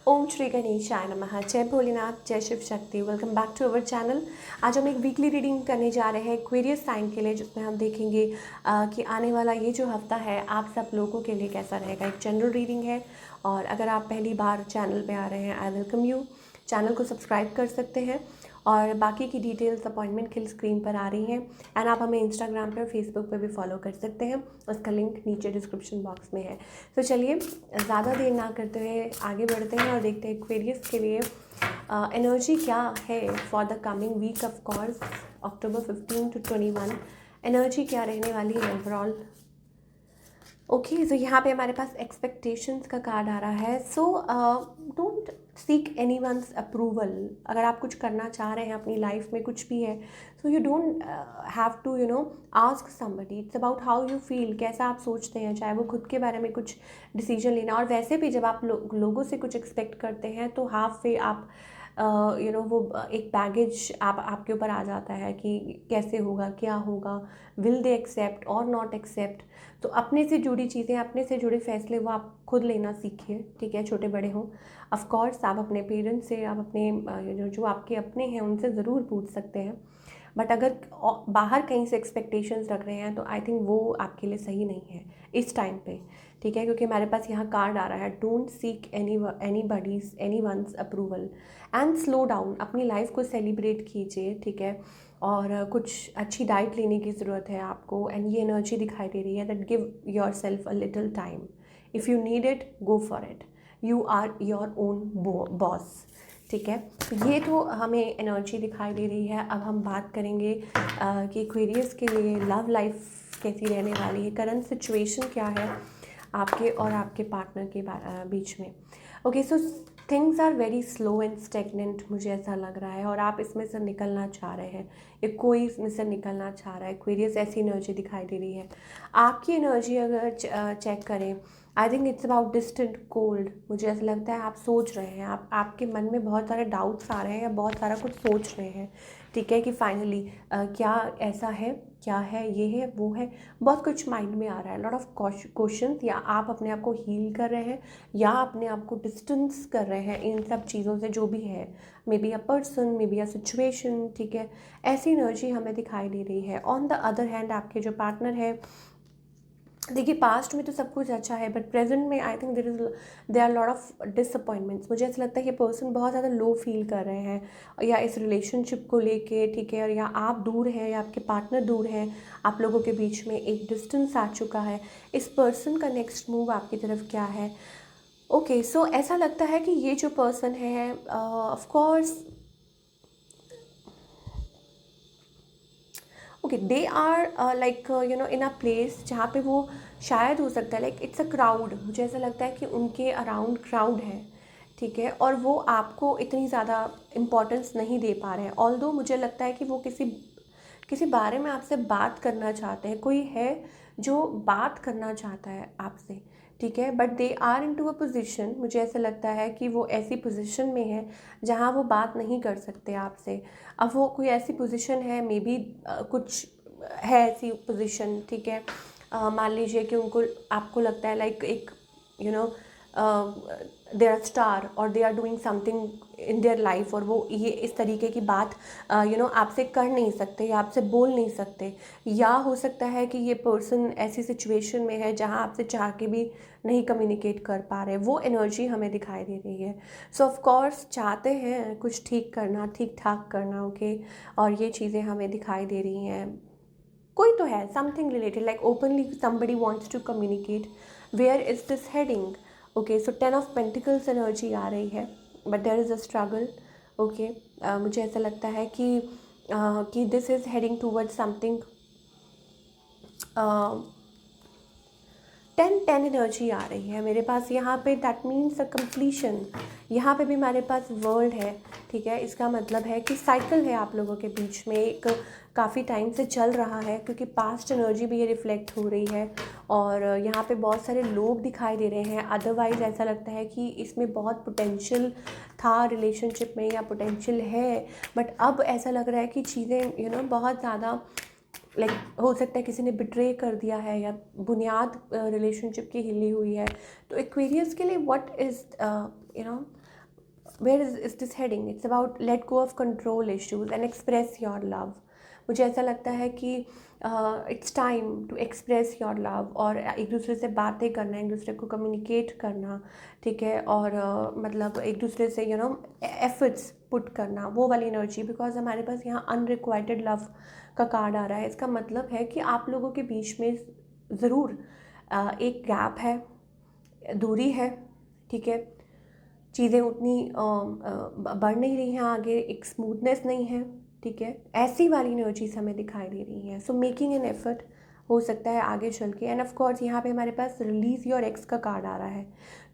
ओम श्री गणेशाय नमः। जय भोलेनाथ, जय Shiv Shakti. Welcome back to our channel. आज हम एक वीकली रीडिंग करने जा रहे हैं एक्वेरियस साइन के लिए, जिसमें हम देखेंगे कि आने वाला ये जो हफ्ता है आप सब लोगों के लिए कैसा रहेगा। एक जनरल रीडिंग है और अगर आप पहली बार चैनल पे आ रहे हैं, आई वेलकम यू। चैनल को सब्सक्राइब कर सकते हैं और बाकी की डिटेल्स अपॉइंटमेंट के लिए स्क्रीन पर आ रही हैं। एंड आप हमें इंस्टाग्राम पे और फेसबुक पे भी फॉलो कर सकते हैं, उसका लिंक नीचे डिस्क्रिप्शन बॉक्स में है। तो चलिए ज़्यादा देर ना करते हुए आगे बढ़ते हैं और देखते हैं एक्वेरियस के लिए एनर्जी क्या है for the coming week. Of course October 15 to 21 energy क्या रहने वाली है ओवरऑल। ओके, तो यहाँ पे हमारे पास एक्सपेक्टेशंस का कार्ड आ रहा है। So don't seek anyone's approval. अगर आप कुछ करना चाह रहे हैं अपनी लाइफ में, कुछ भी है, so you don't have to ask somebody. It's about how you feel, कैसा आप सोचते हैं, चाहे वो खुद के बारे में कुछ डिसीजन लेना। और वैसे भी जब आप लोगों से कुछ एक्सपेक्ट करते हैं तो हाफ वे आप वो एक बैगेज आपके ऊपर आ जाता है कि कैसे होगा, क्या होगा, विल दे एक्सेप्ट और नॉट एक्सेप्ट। तो अपने से जुड़ी चीज़ें, अपने से जुड़े फैसले वो आप खुद लेना सीखिए, ठीक है, छोटे बड़े हों। ऑफ कोर्स आप अपने पेरेंट्स से, आप अपने जो आपके अपने हैं उनसे ज़रूर पूछ सकते हैं, बट अगर बाहर कहीं से एक्सपेक्टेशंस रख रहे हैं तो आई थिंक वो आपके लिए सही नहीं है इस टाइम पे, ठीक है। क्योंकि हमारे पास यहाँ कार्ड आ रहा है, don't seek any buddies anyone's approval and slow down. अपनी लाइफ को सेलिब्रेट कीजिए, ठीक है। और कुछ अच्छी डाइट लेने की ज़रूरत है आपको। एंड ये एनर्जी दिखाई दे रही है that give yourself a little time. If you need it, go for it. You are your own boss, ठीक है। तो ये तो हमें एनर्जी दिखाई दे रही है। अब हम बात करेंगे कि एक्वेरियस के लिए लव लाइफ कैसी रहने वाली है, करंट सिचुएशन क्या है आपके और आपके पार्टनर के बीच में। Okay, so things are very slow and stagnant, मुझे ऐसा लग रहा है, और आप इसमें से निकलना चाह रहे हैं, या कोई इसमें से निकलना चाह रहा है। एक्वेरियस ऐसी एनर्जी दिखाई दे रही है। आपकी एनर्जी अगर चेक करें, I think it's about distant cold. मुझे ऐसा लगता है आप सोच रहे हैं, आपके मन में बहुत सारे डाउट्स आ रहे हैं या बहुत सारा कुछ सोच रहे हैं, ठीक है, कि फाइनली क्या ऐसा है, क्या है, ये है, वो है। बहुत कुछ माइंड में आ रहा है, लॉट ऑफ क्वेश्चंस। या आप अपने आप को हील कर रहे हैं या अपने आप को डिस्टेंस कर रहे हैं इन सब चीज़ों से, जो भी है। May be a person, may be a situation, ठीक है। ऐसी एनर्जी हमें दिखाई दे रही है। ऑन द अदर हैंड आपके जो पार्टनर है, देखिए पास्ट में तो सब कुछ अच्छा है, बट प्रेजेंट में I think there are lot of disappointments. मुझे ऐसा लगता है कि पर्सन बहुत ज़्यादा लो फील कर रहे हैं या इस रिलेशनशिप को लेके, ठीक है। और या आप दूर हैं या आपके पार्टनर दूर हैं, आप लोगों के बीच में एक डिस्टेंस आ चुका है। इस पर्सन का नेक्स्ट मूव आपकी तरफ क्या है। ओके, सो ऐसा लगता है कि ये जो पर्सन है, of course okay, they are like in a place जहाँ पे वो शायद हो सकता है, लाइक इट्स अ क्राउड। मुझे ऐसा लगता है कि उनके अराउंड क्राउड है, ठीक है, और वो आपको इतनी ज़्यादा इम्पोर्टेंस नहीं दे पा रहे हैं। ऑल्दो मुझे लगता है कि वो किसी किसी बारे में आपसे बात करना चाहते हैं, कोई है जो बात करना चाहता है आपसे, ठीक है, but they are into a position. मुझे ऐसा लगता है कि वो ऐसी पोजिशन में है जहाँ वो बात नहीं कर सकते आपसे। अब वो कोई ऐसी पोजीशन है, मे बी कुछ है ऐसी पोजीशन, ठीक है। मान लीजिए कि उनको, आपको लगता है लाइक एक नो दे आर स्टार और they are doing something in their life, और वो ये इस तरीके की बात आपसे कर नहीं सकते या आपसे बोल नहीं सकते। या हो सकता है कि ये पर्सन ऐसी सिचुएशन में है जहाँ आपसे चाह के भी नहीं कम्युनिकेट कर पा रहे। वो एनर्जी हमें दिखाई दे रही है। सो ऑफ कोर्स चाहते हैं कुछ ठीक करना, ठीक ठाक करना, ओके। और ये चीज़ें हमें दिखाई दे रही हैं। कोई तो है, something related, like openly somebody wants to communicate. Where is this heading? Okay, so 10 of pentacles energy आ रही है, but there is a struggle. Okay, मुझे ऐसा लगता है कि this is heading toward something. 10 energy आ रही है मेरे पास यहाँ पे, दैट मीन्स अ कंप्लीशन। यहाँ पे भी हमारे पास वर्ल्ड है, ठीक है। इसका मतलब है कि साइकिल है आप लोगों के बीच में, एक काफ़ी टाइम से चल रहा है, क्योंकि पास्ट एनर्जी भी ये रिफ्लेक्ट हो रही है। और यहाँ पे बहुत सारे लोग दिखाई दे रहे हैं। अदरवाइज़ ऐसा लगता है कि इसमें बहुत पोटेंशियल था रिलेशनशिप में, या पोटेंशियल है, बट अब ऐसा लग रहा है कि चीज़ें बहुत ज़्यादा लाइक हो सकता है किसी ने बिट्रे कर दिया है, या बुनियाद रिलेशनशिप की हिली हुई है। तो एक्वेरियस के लिए what is where is this heading? It's about let go of control issues and express your love. मुझे ऐसा लगता है कि it's time to express your love, और एक दूसरे से बातें करना, एक दूसरे को कम्युनिकेट करना, ठीक है, और मतलब एक दूसरे से एफर्ट्स पुट करना, वो वाली एनर्जी। बिकॉज हमारे पास यहाँ अनरिक्वाइटेड लव का कार्ड आ रहा है। इसका मतलब है कि आप लोगों के बीच में ज़रूर एक गैप है, दूरी है, ठीक है, चीज़ें उतनी बढ़ नहीं रही हैं आगे, एक स्मूथनेस नहीं है, ठीक है, ऐसी वाली एनर्जीज हमें दिखाई दे रही हैं। सो मेकिंग एन एफर्ट हो सकता है आगे चल के। एंड ऑफ कोर्स यहाँ पे हमारे पास रिलीज़ योर एक्स का कार्ड आ रहा है।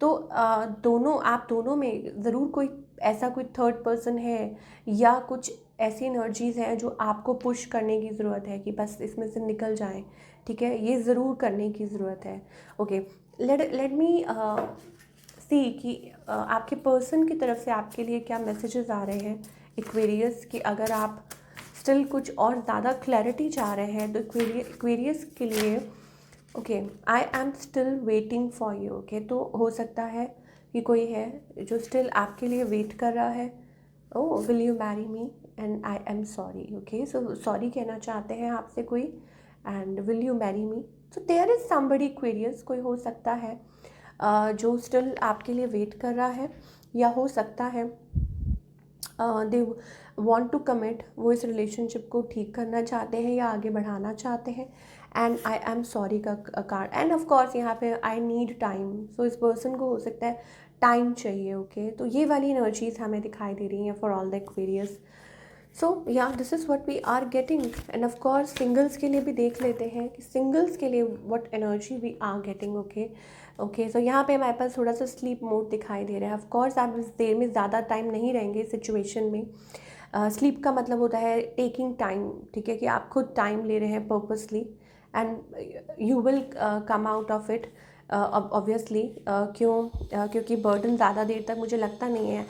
तो आप दोनों में ज़रूर कोई ऐसा कोई थर्ड पर्सन है, या कुछ ऐसी एनर्जीज़ हैं जो आपको पुश करने की ज़रूरत है कि बस इसमें से निकल जाएं, ठीक है, ये ज़रूर करने की ज़रूरत है। ओके, लेट मी सी कि आपके पर्सन की तरफ से आपके लिए क्या मैसेजेस आ रहे हैं एक्वेरियस, कि अगर आप स्टिल कुछ और ज़्यादा क्लैरिटी चाह रहे हैं तो एक्वेरियस के लिए okay, I am still waiting for you. Okay, तो हो सकता है कि कोई है जो स्टिल आपके लिए वेट कर रहा है। Oh will you marry me and I am sorry. Okay, so sorry कहना चाहते हैं आपसे कोई, and will you marry me. So there is somebody Aquarius, कोई हो सकता है जो स्टिल आपके लिए वेट कर रहा है, या हो सकता है दे वॉन्ट टू कमिट, वो इस रिलेशनशिप को ठीक करना चाहते हैं या आगे बढ़ाना चाहते हैं। एंड आई एम सॉरी का कार्ड, एंड ऑफ कोर्स यहाँ पे आई नीड टाइम। सो इस पर्सन को हो सकता है टाइम चाहिए। ओके, तो ये वाली एनर्जीज हमें दिखाई दे रही हैं for all the Aquarius. So yeah this is what we are getting. And of course singles के लिए भी देख लेते हैं कि सिंगल्स के लिए what energy we are getting. Okay, so यहाँ पे हमारे पास थोड़ा सा स्लीप मोड दिखाई दे रहा है। ऑफ कोर्स आप इस देर में ज़्यादा टाइम नहीं रहेंगे इस सिचुएशन में। स्लीप का मतलब होता है टेकिंग टाइम, ठीक है, कि आप खुद टाइम ले रहे हैं purposely, and you will come out of it obviously. क्योंकि बर्डन ज़्यादा देर तक मुझे लगता नहीं है।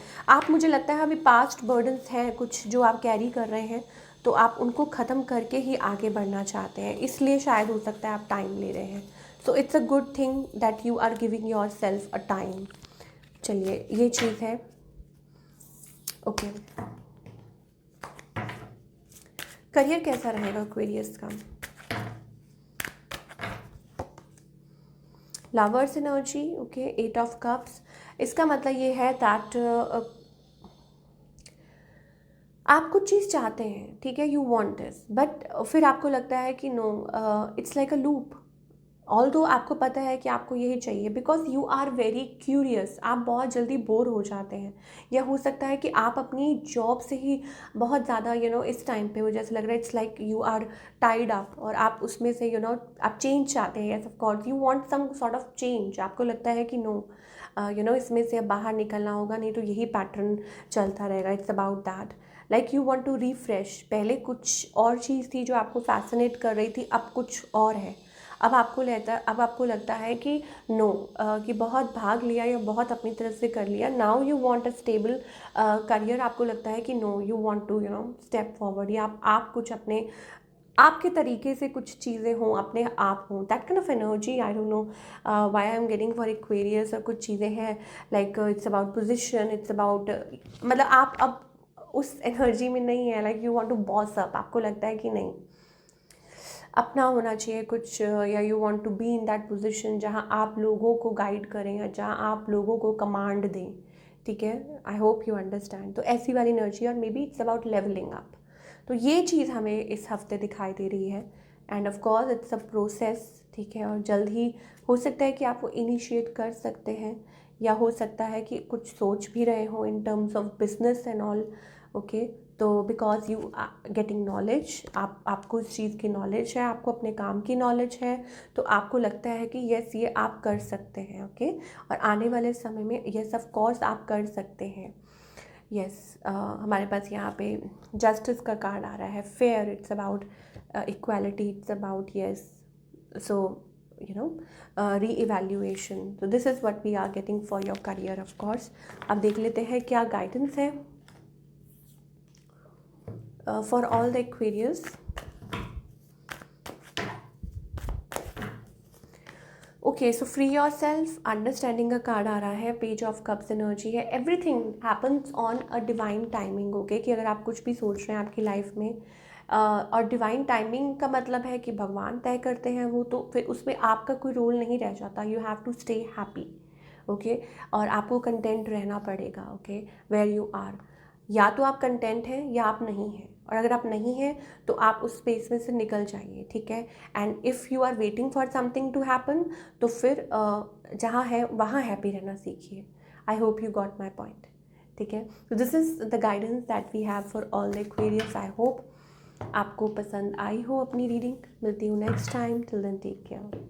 मुझे लगता है अभी पास्ट बर्डन्स हैं कुछ जो आप कैरी कर रहे हैं, तो आप उनको ख़त्म करके ही आगे बढ़ना चाहते हैं, इसलिए शायद हो सकता है आप टाइम ले रहे हैं। So it's a good thing that you are giving yourself a time. चलिए, ये चीज़ है। ओके, करियर कैसा रहेगा एक्वेरियस का? Lovers energy, okay, 8 of cups. इसका मतलब ये है दैट आप कुछ चीज़ चाहते हैं, ठीक है, यू वांट दिस, बट फिर आपको लगता है कि no, it's like a loop. Although आपको पता है कि आपको यही चाहिए, because you are very curious, आप बहुत जल्दी बोर हो जाते हैं। या हो सकता है कि आप अपनी जॉब से ही बहुत ज़्यादा इस टाइम पे मुझे ऐसा लग रहा है it's like you are tied up, और आप उसमें से आप चेंज चाहते हैं। Yes of course you want some sort of change. आपको लगता है कि नो, इसमें से अब बाहर निकलना होगा, नहीं तो यही पैटर्न चलता रहेगा। It's about that, like you want to refresh. पहले कुछ और चीज़ थी जो आपको फैसिनेट कर रही थी, अब कुछ और है। अब आपको लगता है कि नो, कि बहुत भाग लिया या बहुत अपनी तरफ से कर लिया। Now you want a stable career. आपको लगता है कि no, you want to step forward, या आप कुछ अपने आपके तरीके से कुछ चीज़ें हों, अपने आप हों, that kind of energy. I don't know why I am getting for Aquarius. और कुछ चीज़ें हैं like it's about position, it's about मतलब आप अब उस एनर्जी में नहीं है, like you want to boss up. आपको लगता है कि नहीं, अपना होना चाहिए कुछ, या you want to be in that position जहां आप लोगों को गाइड करें या जहां आप लोगों को कमांड दें, ठीक है। I hope you understand. तो ऐसी वाली एनर्जी, और maybe it's about levelling up. तो ये चीज़ हमें इस हफ्ते दिखाई दे रही है। And of course it's a process, ठीक है, और जल्द ही हो सकता है कि आप वो इनिशिएट कर सकते हैं, या हो सकता है कि कुछ सोच भी रहे हो in terms of business and all. Okay, तो बिकॉज यू गेटिंग नॉलेज, आपको इस चीज़ की नॉलेज है, आपको अपने काम की नॉलेज है, तो आपको लगता है कि यस, ये आप कर सकते हैं। ओके, और आने वाले समय में यस ऑफ कोर्स आप कर सकते हैं। यस, हमारे पास यहाँ पे जस्टिस का कार्ड आ रहा है, fair, it's about equality, it's about yes, so reevaluation. तो this is what we are getting for your career of course. अब देख लेते हैं क्या गाइडेंस है for all the Aquarius. Okay, so free your self, understanding का card आ रहा है, पेज ऑफ कप्स एनर्जी है, everything happens on a divine timing. Okay, कि अगर आप कुछ भी सोच रहे हैं आपकी लाइफ में और डिवाइन टाइमिंग का मतलब है कि भगवान तय करते हैं वो, तो फिर उसमें आपका कोई रोल नहीं रह जाता। You have to stay happy. Okay, और आपको कंटेंट रहना पड़ेगा। ओके, वेयर यू आर, या तो आप कंटेंट हैं या आप नहीं हैं, और अगर आप नहीं हैं तो आप उस स्पेस में से निकल जाइए। ठीक है, and if you are waiting for something to happen, तो फिर जहाँ है वहाँ हैप्पी रहना सीखिए। I hope you got my point. ठीक है, तो this is the guidance that we have for all the Aquarius. I hope आपको पसंद आई हो अपनी रीडिंग। मिलती हूँ next time, till then take care.